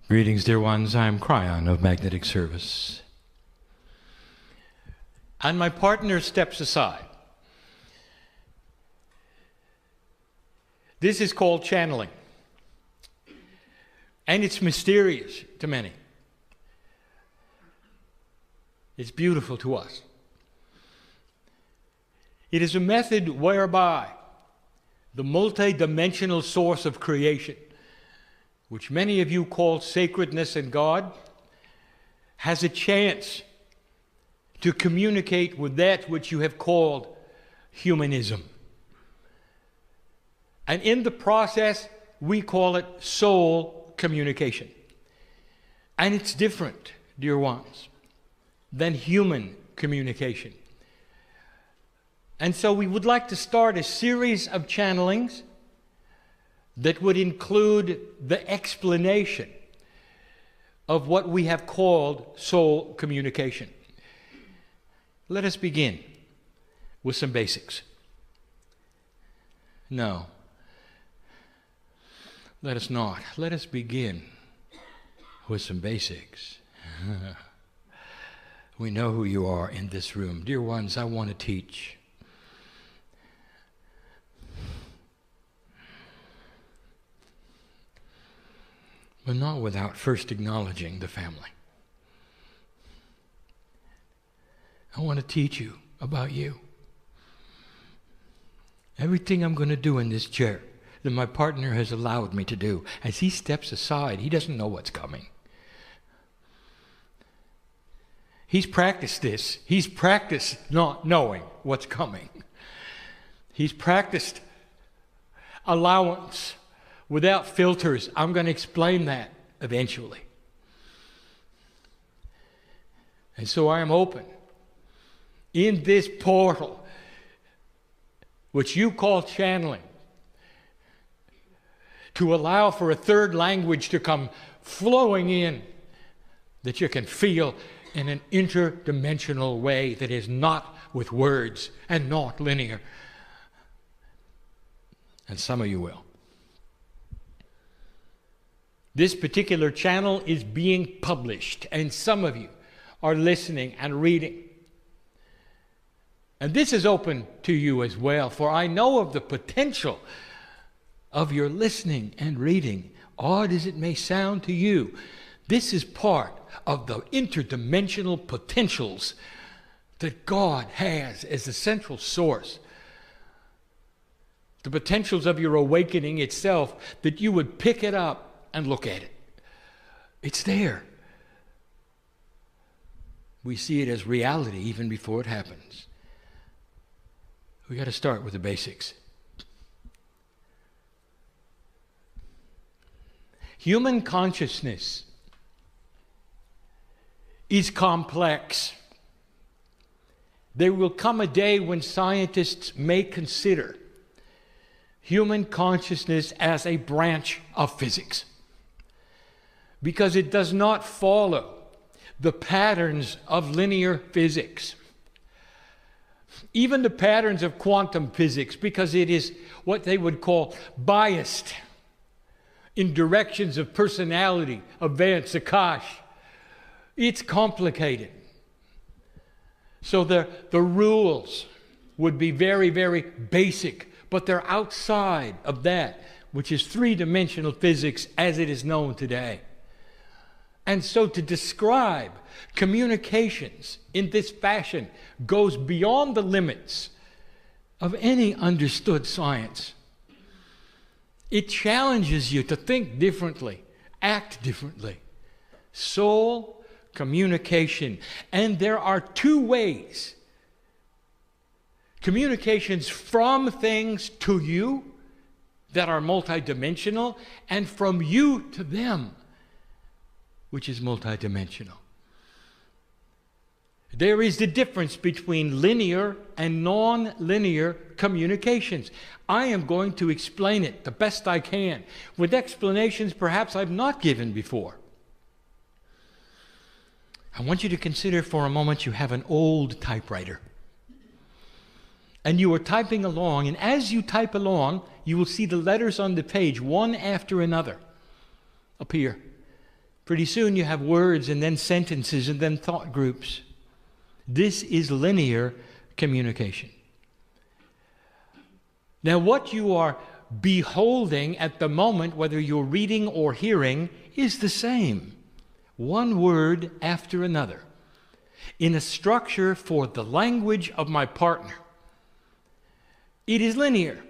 Greetings, dear ones. I'm Kryon of Magnetic Service. And my partner steps aside. This is called channeling. And it's mysterious to many. It's beautiful to us. It is a method whereby the multidimensional source of creation, which many of you call sacredness and God, has a chance to communicate with that which you have called humanism. And in the process, we call it soul communication. And it's different, dear ones, than human communication. And so we would like to start a series of channelings that would include the explanation of what we have called soul communication. Let us begin with some basics. No, let us not. Let us begin with some basics. We know who you are in this room. Dear ones, I want to teach. But not without first acknowledging the family. I want to teach you about you. Everything I'm going to do in this chair that my partner has allowed me to do, as he steps aside, he doesn't know what's coming. He's practiced this. He's practiced not knowing what's coming. He's practiced allowance without filters. I'm going to explain that eventually. And so I am open in this portal, which you call channeling, to allow for a third language to come flowing in that you can feel in an interdimensional way that is not with words and not linear. And some of you will. This particular channel is being published, and some of you are listening and reading. And this is open to you as well, for I know of the potential of your listening and reading. Odd as it may sound to you, this is part of the interdimensional potentials that God has as the central source. The potentials of your awakening itself, that you would pick it up and look at it. It's there. We see it as reality even before it happens. We got to start with the basics. Human consciousness is complex. There will come a day when scientists may consider human consciousness as a branch of physics, because it does not follow the patterns of linear physics, even the patterns of quantum physics, because it is what they would call biased in directions of personality, events, akash. It's complicated. So the rules would be very, very basic, but they're outside of that, which is three-dimensional physics as it is known today. And so to describe communications in this fashion goes beyond the limits of any understood science. It challenges you to think differently, act differently. Soul communication. And there are two ways. Communications from things to you that are multidimensional, and from you to them, which is multidimensional. There is the difference between linear and non-linear communications. I am going to explain it the best I can, with explanations perhaps I've not given before. I want you to consider for a moment you have an old typewriter. And you are typing along, and as you type along, you will see the letters on the page, one after another, appear. Pretty soon you have words and then sentences and then thought groups. This is linear communication. Now, what you are beholding at the moment, whether you're reading or hearing, is the same. One word after another, in a structure for the language of my partner. It is linear.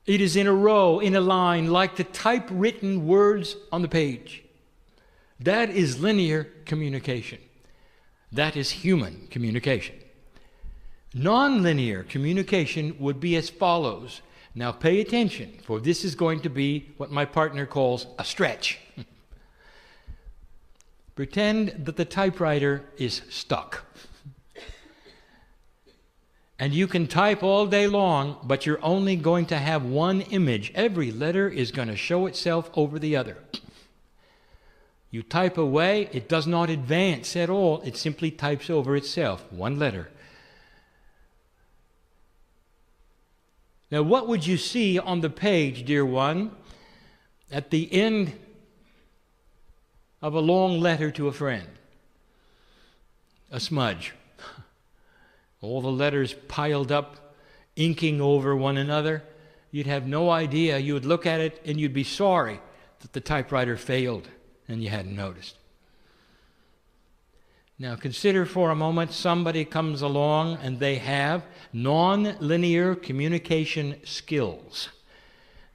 It is in a row, in a line, like the typewritten words on the page. That is linear communication. That is human communication. Non-linear communication would be as follows. Now pay attention, for this is going to be what my partner calls a stretch. Pretend that the typewriter is stuck. And you can type all day long, but you're only going to have one image. Every letter is going to show itself over the other. You type away, it does not advance at all. It simply types over itself, one letter. Now, what would you see on the page, dear one, at the end of a long letter to a friend? A smudge. All the letters piled up, inking over one another. You'd have no idea. You would look at it and you'd be sorry that the typewriter failed and you hadn't noticed. Now consider for a moment somebody comes along and they have non-linear communication skills.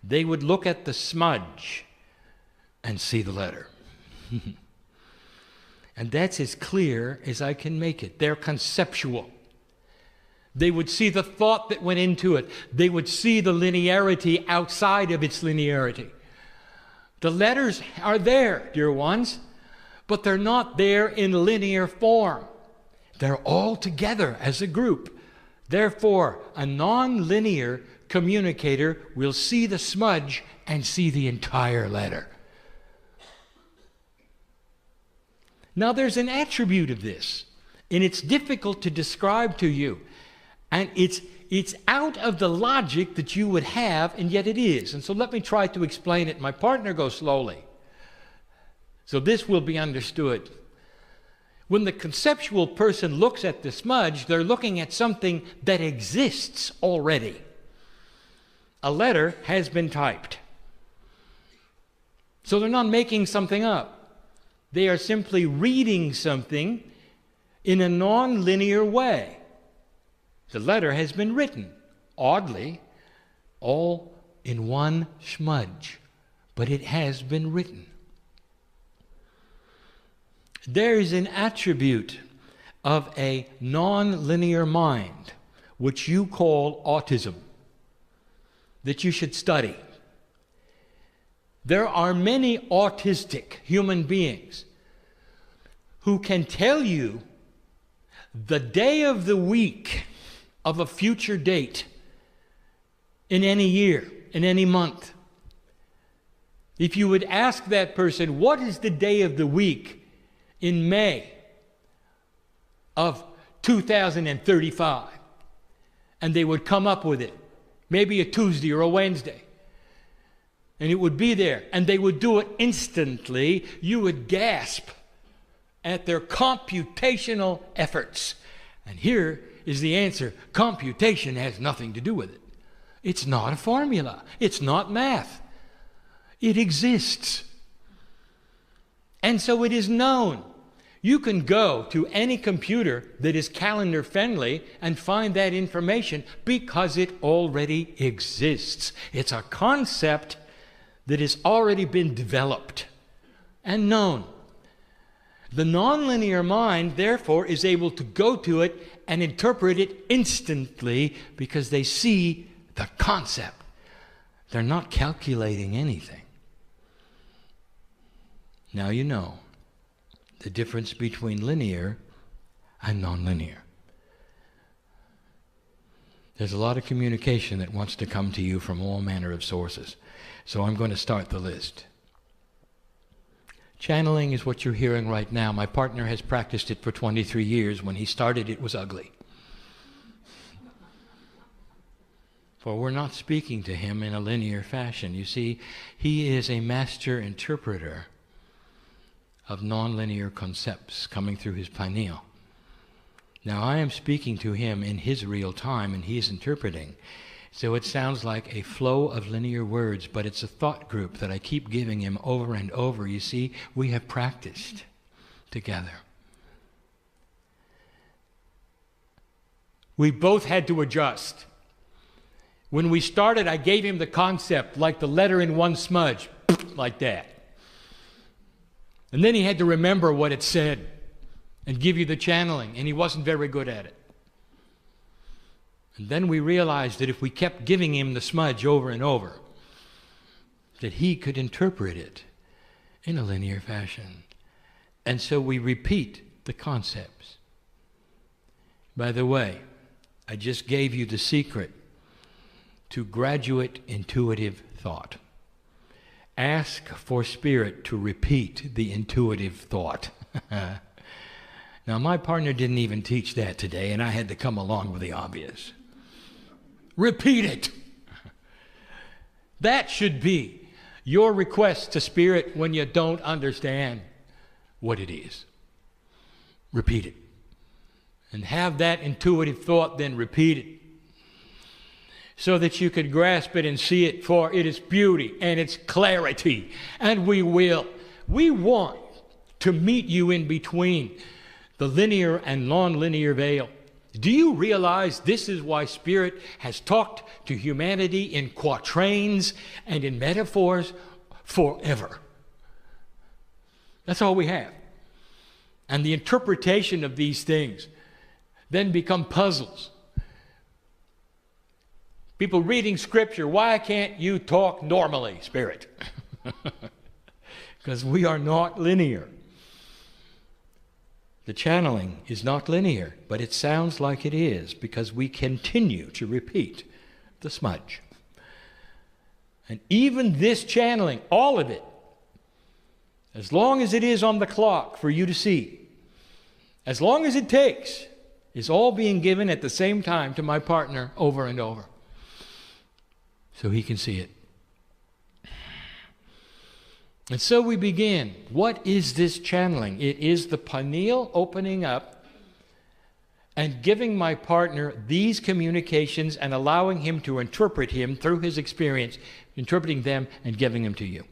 They would look at the smudge and see the letter. And that's as clear as I can make it. They're conceptual. They would see the thought that went into it. They would see the linearity outside of its linearity. The letters are there, dear ones, but they're not there in linear form. They're all together as a group. Therefore, a non-linear communicator will see the smudge and see the entire letter. Now, there's an attribute of this, and it's difficult to describe to you. And it's out of the logic that you would have, and yet it is. And so let me try to explain it. My partner goes slowly, so this will be understood. When the conceptual person looks at the smudge, they're looking at something that exists already. A letter has been typed. So they're not making something up. They are simply reading something in a non-linear way. The letter has been written, oddly, all in one smudge, but it has been written. There is an attribute of a non-linear mind, which you call autism, that you should study. There are many autistic human beings who can tell you the day of the week of a future date in any year, in any month. If you would ask that person, what is the day of the week in May of 2035? And they would come up with it, maybe a Tuesday or a Wednesday. And it would be there, and they would do it instantly. You would gasp at their computational efforts. And here is the answer. Computation has nothing to do with it. It's not a formula. It's not math. It exists. And so it is known. You can go to any computer that is calendar friendly and find that information because it already exists. It's a concept that has already been developed and known. The nonlinear mind, therefore, is able to go to it and interpret it instantly because they see the concept. They're not calculating anything. Now you know the difference between linear and nonlinear. There's a lot of communication that wants to come to you from all manner of sources. So I'm going to start the list. Channeling is what you're hearing right now. My partner has practiced it for 23 years. When he started, it was ugly. For we're not speaking to him in a linear fashion. You see, he is a master interpreter of nonlinear concepts coming through his pineal. Now I am speaking to him in his real time and he is interpreting. So it sounds like a flow of linear words, but it's a thought group that I keep giving him over and over. You see, we have practiced together. We both had to adjust. When we started, I gave him the concept like the letter in one smudge, like that. And then he had to remember what it said and give you the channeling, and he wasn't very good at it. And then we realized that if we kept giving him the smudge over and over, that he could interpret it in a linear fashion. And so we repeat the concepts. By the way, I just gave you the secret to graduate intuitive thought. Ask for Spirit to repeat the intuitive thought. Now, my partner didn't even teach that today, and I had to come along with the obvious. Repeat it. That should be your request to Spirit when you don't understand what it is. Repeat it. And have that intuitive thought then repeat it, so that you could grasp it and see it for its beauty and its clarity. And we will. We want to meet you in between the linear and non-linear veil. Do you realize this is why Spirit has talked to humanity in quatrains and in metaphors forever? That's all we have. And the interpretation of these things then become puzzles. People reading Scripture, why can't you talk normally, Spirit? Because we are not linear. The channeling is not linear, but it sounds like it is because we continue to repeat the smudge. And even this channeling, all of it, as long as it is on the clock for you to see, as long as it takes, is all being given at the same time to my partner over and over, so he can see it. And so we begin. What is this channeling? It is the pineal opening up and giving my partner these communications and allowing him to interpret him through his experience, interpreting them and giving them to you.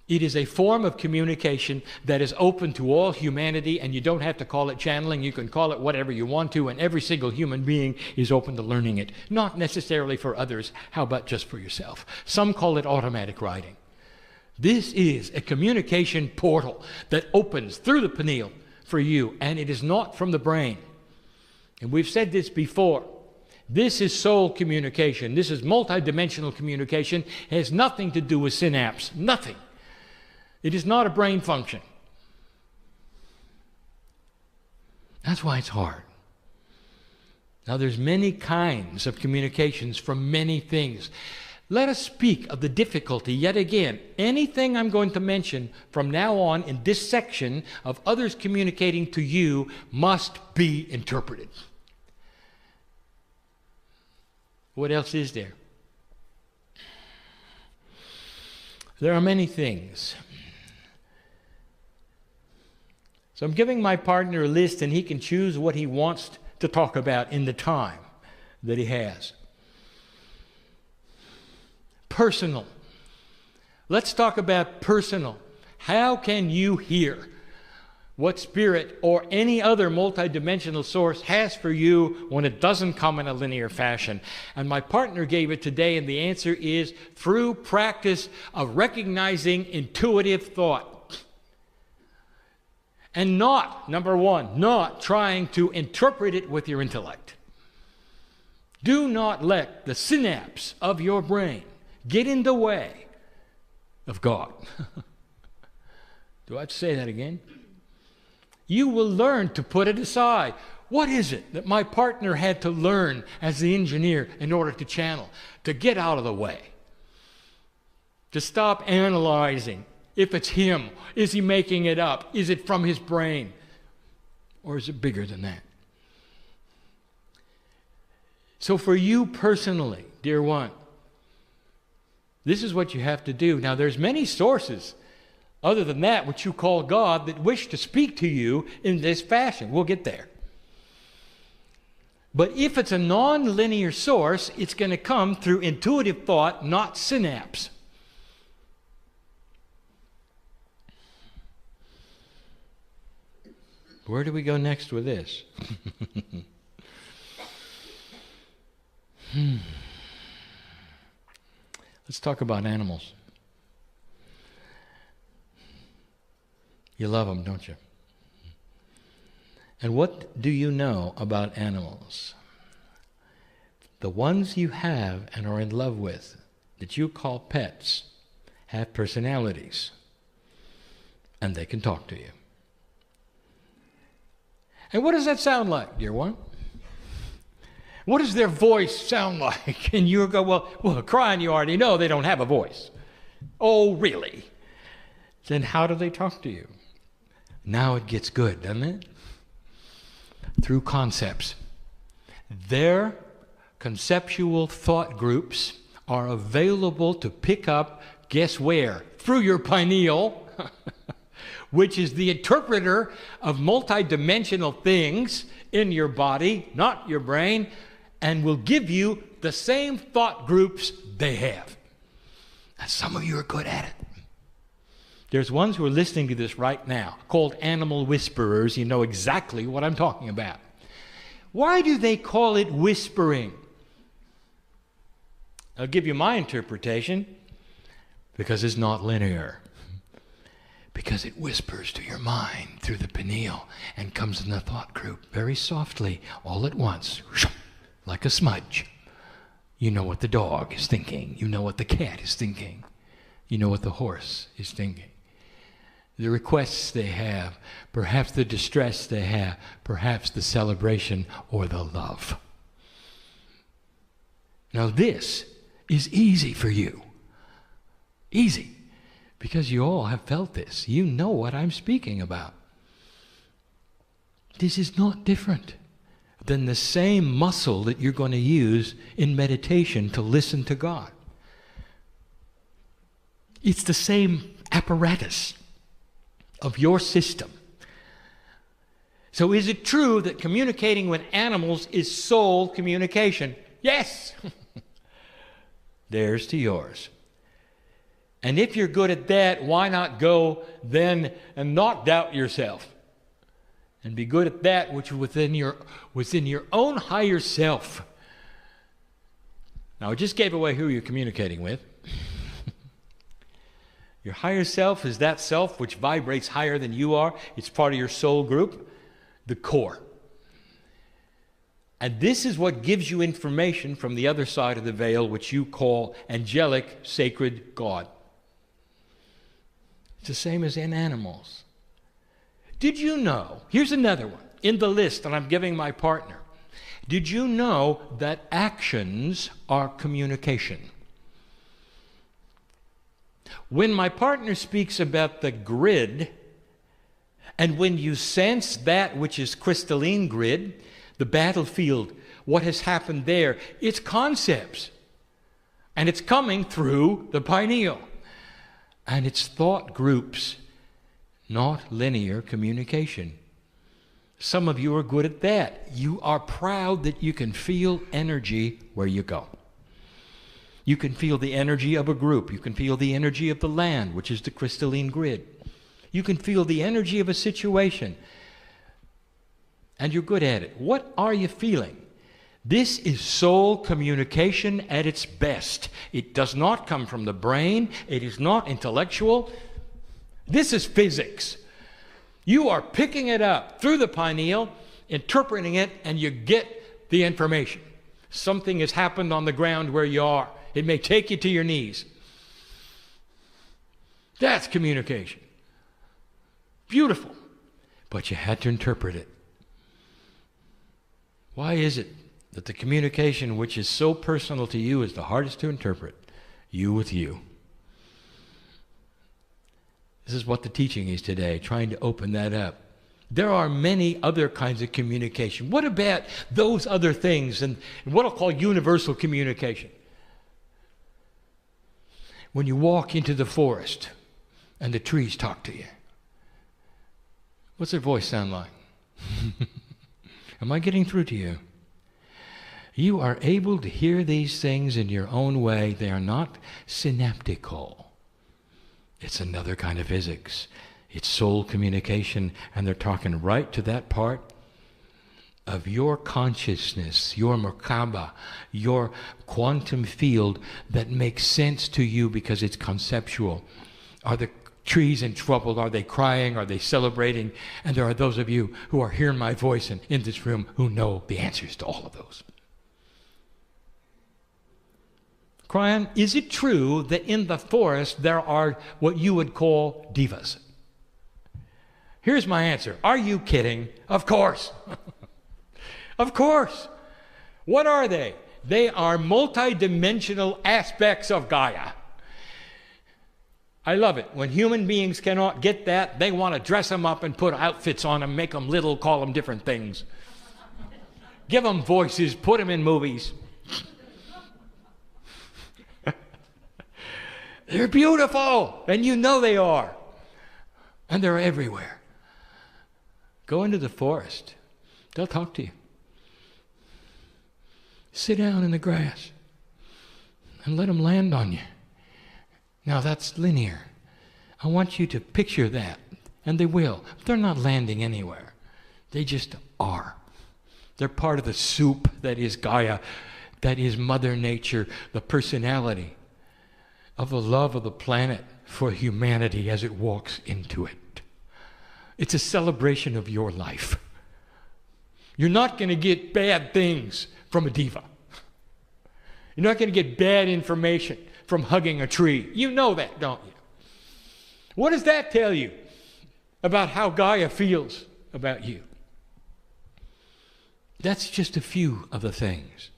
It is a form of communication that is open to all humanity, and you don't have to call it channeling. You can call it whatever you want to, and every single human being is open to learning it. Not necessarily for others. How about just for yourself? Some call it automatic writing. This is a communication portal that opens through the pineal for you, and it is not from the brain. And we've said this before. This is soul communication. This is multidimensional communication. It has nothing to do with synapse. Nothing. It is not a brain function. That's why it's hard. Now, there's many kinds of communications from many things. Let us speak of the difficulty yet again. Anything I'm going to mention from now on in this section of others communicating to you must be interpreted. What else is there? There are many things. So I'm giving my partner a list, and he can choose what he wants to talk about in the time that he has. Personal. Let's talk about personal. How can you hear what Spirit or any other multidimensional source has for you when it doesn't come in a linear fashion? And my partner gave it today, and the answer is through practice of recognizing intuitive thought. And not, number one, not trying to interpret it with your intellect. Do not let the synapse of your brain get in the way of God. Do I have to say that again? You will learn to put it aside. What is it that my partner had to learn as the engineer in order to channel? To get out of the way. To stop analyzing. If it's him, is he making it up? Is it from his brain? Or is it bigger than that? So for you personally, dear one, this is what you have to do. Now, there's many sources other than that which you call God that wish to speak to you in this fashion. We'll get there. But if it's a non-linear source, it's going to come through intuitive thought, not synapse. Where do we go next with this? Let's talk about animals. You love them, don't you? And what do you know about animals? The ones you have and are in love with, that you call pets, have personalities. And they can talk to you. And what does that sound like, dear one? What does their voice sound like? And you go, well, Kryon, you already know they don't have a voice. Oh, really? Then how do they talk to you? Now it gets good, doesn't it? Through concepts. Their conceptual thought groups are available to pick up, guess where? Through your pineal, which is the interpreter of multidimensional things in your body, not your brain, and will give you the same thought groups they have. And some of you are good at it. There's ones who are listening to this right now, called animal whisperers. You know exactly what I'm talking about. Why do they call it whispering? I'll give you my interpretation. Because it's not linear. Because it whispers to your mind through the pineal and comes in the thought group very softly, all at once, like a smudge. You know what the dog is thinking. You know what the cat is thinking. You know what the horse is thinking. The requests they have, perhaps the distress they have, perhaps the celebration or the love. Now this is easy for you. Easy. Because you all have felt this. You know what I'm speaking about. This is not different than the same muscle that you're going to use in meditation to listen to God. It's the same apparatus of your system. So is it true that communicating with animals is soul communication? Yes! Theirs to yours. And if you're good at that, why not go then and not doubt yourself? And be good at that which is within your own higher self. Now, I just gave away who you're communicating with. Your higher self is that self which vibrates higher than you are. It's part of your soul group, the core. And this is what gives you information from the other side of the veil, which you call angelic, sacred God. It's the same as in animals. Did you know, here's another one, in the list that I'm giving my partner. Did you know that actions are communication? When my partner speaks about the grid, and when you sense that which is crystalline grid, the battlefield, what has happened there, it's concepts. And it's coming through the pineal. And it's thought groups, not linear communication. Some of you are good at that. You are proud that you can feel energy where you go. You can feel the energy of a group. You can feel the energy of the land, which is the crystalline grid. You can feel the energy of a situation. And you're good at it. What are you feeling? This is soul communication at its best. It does not come from the brain. It is not intellectual. This is physics. You are picking it up through the pineal, interpreting it, and you get the information. Something has happened on the ground where you are. It may take you to your knees. That's communication. Beautiful. But you had to interpret it. Why is it that the communication which is so personal to you is the hardest to interpret? You with you. This is what the teaching is today, trying to open that up. There are many other kinds of communication. What about those other things and what I'll call universal communication? When you walk into the forest, And the trees talk to you. What's their voice sound like? Am I getting through to you? You are able to hear these things in your own way. They are not synaptical. It's another kind of physics. It's soul communication, and they're talking right to that part of your consciousness, your Merkaba, your quantum field that makes sense to you because it's conceptual. Are the trees in trouble? Are they crying? Are they celebrating? And there are those of you who are hearing my voice and in this room who know the answers to all of those. Kryon, is it true that in the forest there are what you would call divas? Here's my answer. Are you kidding? Of course. Of course. What are they? They are multidimensional aspects of Gaia. I love it. When human beings cannot get that, they want to dress them up and put outfits on them, make them little, call them different things. Give them voices, put them in movies. They're beautiful, and you know they are. And they're everywhere. Go into the forest. They'll talk to you. Sit down in the grass and let them land on you. Now that's linear. I want you to picture that, and they will. They're not landing anywhere. They just are. They're part of the soup that is Gaia, that is Mother Nature, the personality of the love of the planet for humanity as it walks into it. It's a celebration of your life. You're not going to get bad things from a diva. You're not going to get bad information from hugging a tree. You know that, don't you? What does that tell you about how Gaia feels about you? That's just a few of the things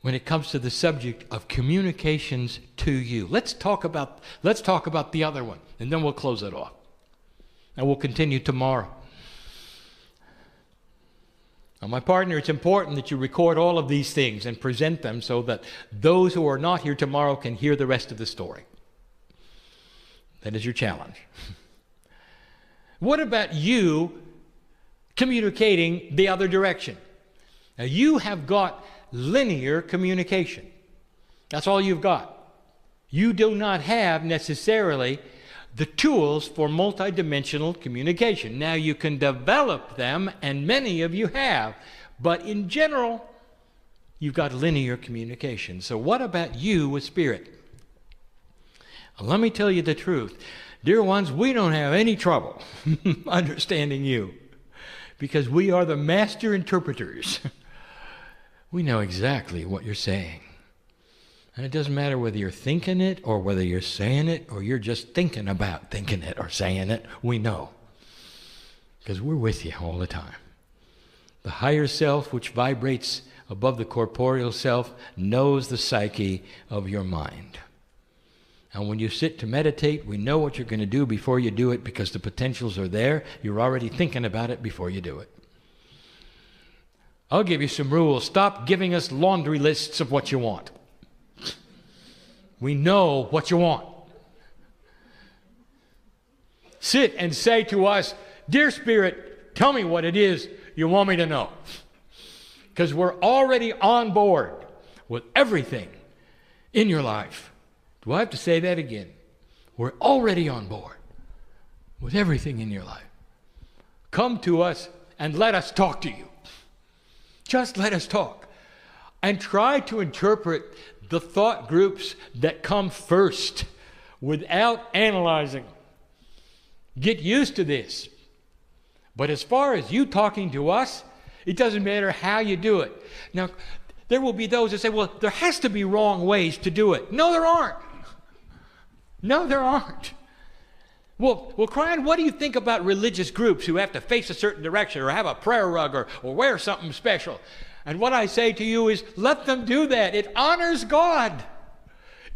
when it comes to the subject of communications to you. Let's talk about the other one, and then we'll close it off. And we'll continue tomorrow. Now, my partner, it's important that you record all of these things and present them so that those who are not here tomorrow can hear the rest of the story. That is your challenge. What about you communicating the other direction? Now, you have got linear communication. That's all you've got. You do not have necessarily the tools for multidimensional communication. Now, you can develop them, and many of you have, but in general, you've got linear communication. So what about you with spirit? Well, let me tell you the truth. Dear ones, we don't have any trouble understanding you because we are the master interpreters. We know exactly what you're saying. And it doesn't matter whether you're thinking it or whether you're saying it or you're just thinking about thinking it or saying it. We know. Because we're with you all the time. The higher self, which vibrates above the corporeal self, knows the psyche of your mind. And when you sit to meditate, we know what you're going to do before you do it because the potentials are there. You're already thinking about it before you do it. I'll give you some rules. Stop giving us laundry lists of what you want. We know what you want. Sit and say to us, Dear Spirit, tell me what it is you want me to know. Because we're already on board with everything in your life. Do I have to say that again? We're already on board with everything in your life. Come to us and let us talk to you. Just let us talk. And try to interpret the thought groups that come first without analyzing. Get used to this. But as far as you talking to us, it doesn't matter how you do it. Now, there will be those that say, well, there has to be wrong ways to do it. No, there aren't. No, there aren't. Well, Kryon, what do you think about religious groups who have to face a certain direction or have a prayer rug or wear something special? And what I say to you is, let them do that. It honors God.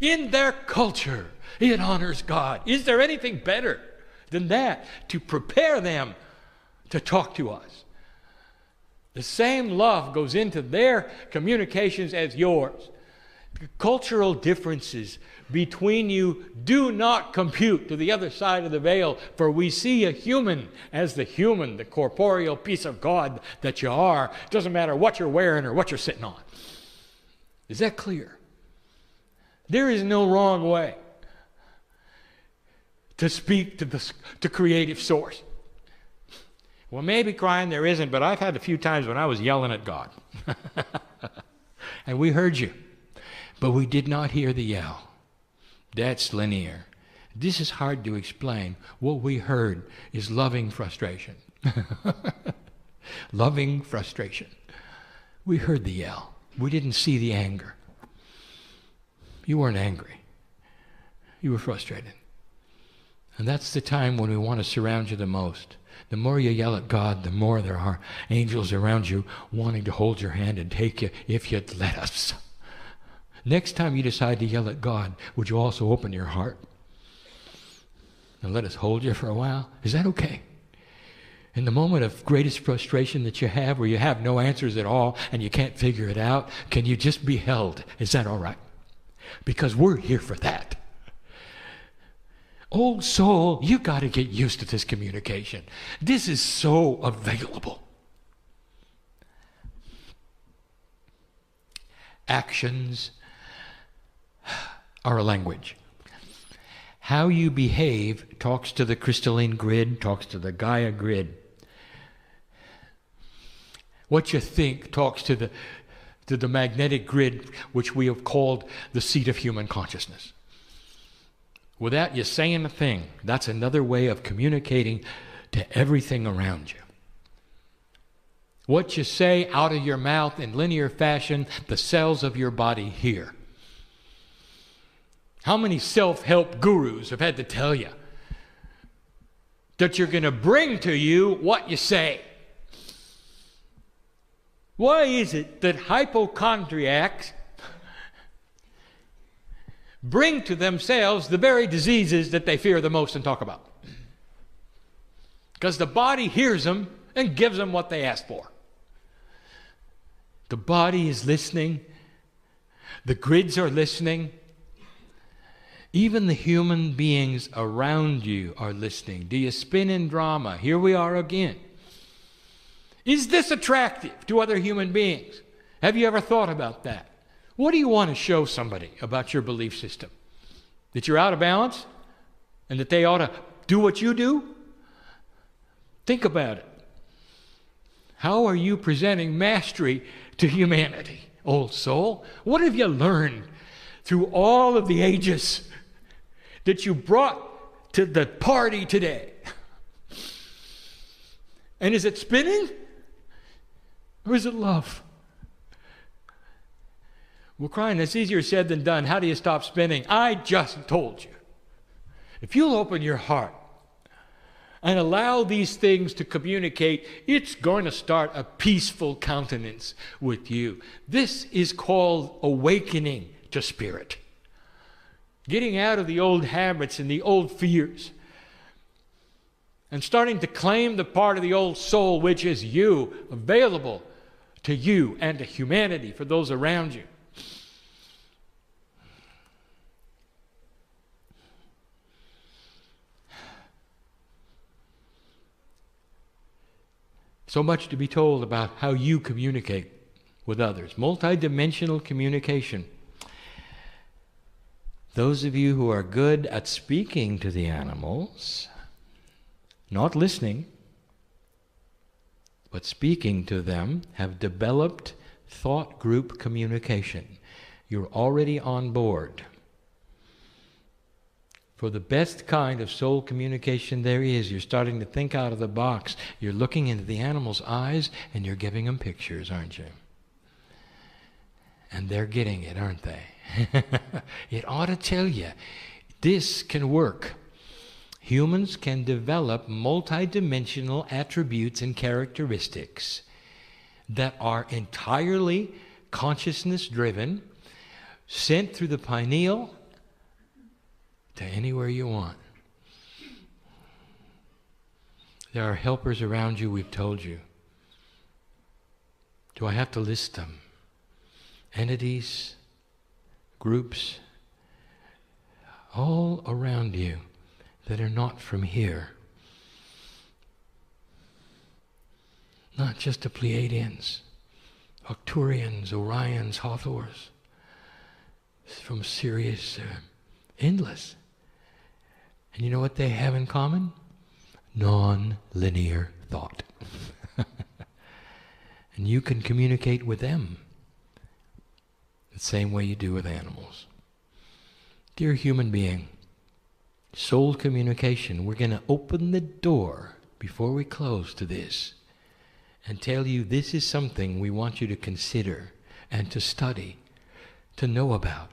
In their culture, it honors God. Is there anything better than that to prepare them to talk to us? The same love goes into their communications as yours. The cultural differences between you do not compute to the other side of the veil, for we see a human as the human, the corporeal piece of God that you are. It doesn't matter what you're wearing or what you're sitting on. Is that clear? There is no wrong way to speak to creative source. Well, maybe, Kryon, there isn't, but I've had a few times when I was yelling at God. And we heard you, but we did not hear the yell. That's linear. This is hard to explain. What we heard is loving frustration. Loving frustration. We heard the yell. We didn't see the anger. You weren't angry. You were frustrated. And that's the time when we want to surround you the most. The more you yell at God, the more there are angels around you wanting to hold your hand and take you if you'd let us. Next time you decide to yell at God, would you also open your heart and let us hold you for a while? Is that okay? In the moment of greatest frustration that you have, where you have no answers at all and you can't figure it out, can you just be held? Is that all right? Because we're here for that. Old soul, you got to get used to this communication. This is so available. Actions are a language. How you behave talks to the crystalline grid, talks to the Gaia grid. What you think talks to the magnetic grid, which we have called the seat of human consciousness. Without you saying a thing, that's another way of communicating to everything around you. What you say out of your mouth in linear fashion, the cells of your body hear. How many self-help gurus have had to tell you that you're going to bring to you what you say? Why is it that hypochondriacs bring to themselves the very diseases that they fear the most and talk about? Because the body hears them and gives them what they ask for. The body is listening. The grids are listening. Even the human beings around you are listening. Do you spin in drama? Here we are again. Is this attractive to other human beings? Have you ever thought about that? What do you want to show somebody about your belief system? That you're out of balance? And that they ought to do what you do? Think about it. How are you presenting mastery to humanity, old soul? What have you learned through all of the ages that you brought to the party today? And is it spinning? Or is it love? Well, Kryon, it's easier said than done. How do you stop spinning? I just told you. If you'll open your heart and allow these things to communicate, it's going to start a peaceful countenance with you. This is called awakening to spirit. Getting out of the old habits and the old fears and starting to claim the part of the old soul which is you, available to you and to humanity, for those around you. So much to be told about how you communicate with others. Multidimensional communication. Those of you who are good at speaking to the animals, not listening, but speaking to them, have developed thought group communication. You're already on board. For the best kind of soul communication there is, you're starting to think out of the box. You're looking into the animal's eyes and you're giving them pictures, aren't you? And they're getting it, aren't they? It ought to tell you, this can work. Humans can develop multidimensional attributes and characteristics that are entirely consciousness-driven, sent through the pineal to anywhere you want. There are helpers around you, we've told you. Do I have to list them? Entities, groups all around you that are not from here. Not just the Pleiadians, Arcturians, Orions, Hathors, from Sirius, endless. And you know what they have in common? Non-linear thought. And you can communicate with them the same way you do with animals. Dear human being, soul communication, we're going to open the door before we close to this and tell you this is something we want you to consider and to study, to know about,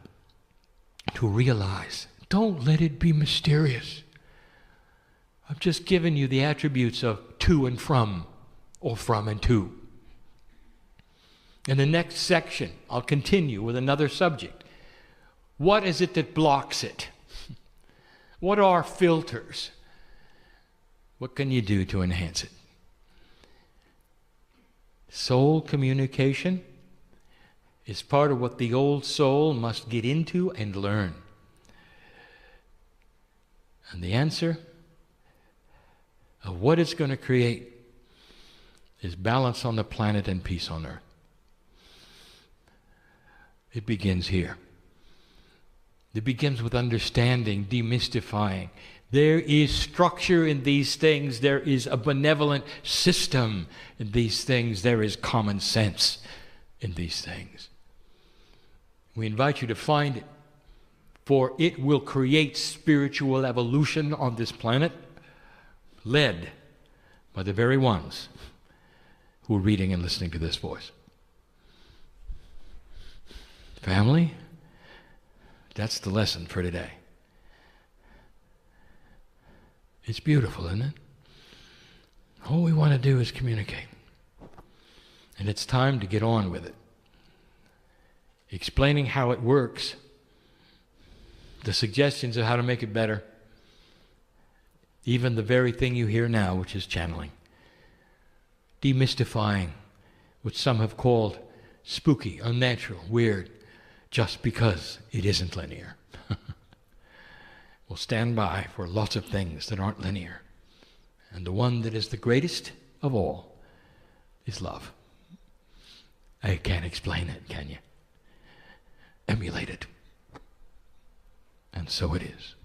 to realize. Don't let it be mysterious. I've just given you the attributes of to and from, or from and to. In the next section, I'll continue with another subject. What is it that blocks it? What are filters? What can you do to enhance it? Soul communication is part of what the old soul must get into and learn. And the answer of what it's going to create is balance on the planet and peace on earth. It begins here. It begins with understanding, demystifying. There is structure in these things. There is a benevolent system in these things. There is common sense in these things. We invite you to find it, for it will create spiritual evolution on this planet, led by the very ones who are reading and listening to this voice. Family, that's the lesson for today. It's beautiful, isn't it? All we want to do is communicate. And it's time to get on with it. Explaining how it works, the suggestions of how to make it better, even the very thing you hear now, which is channeling. Demystifying, which some have called spooky, unnatural, weird, just because it isn't linear. We'll stand by for lots of things that aren't linear. And the one that is the greatest of all is love. I can't explain it, can you? Emulate it. And so it is.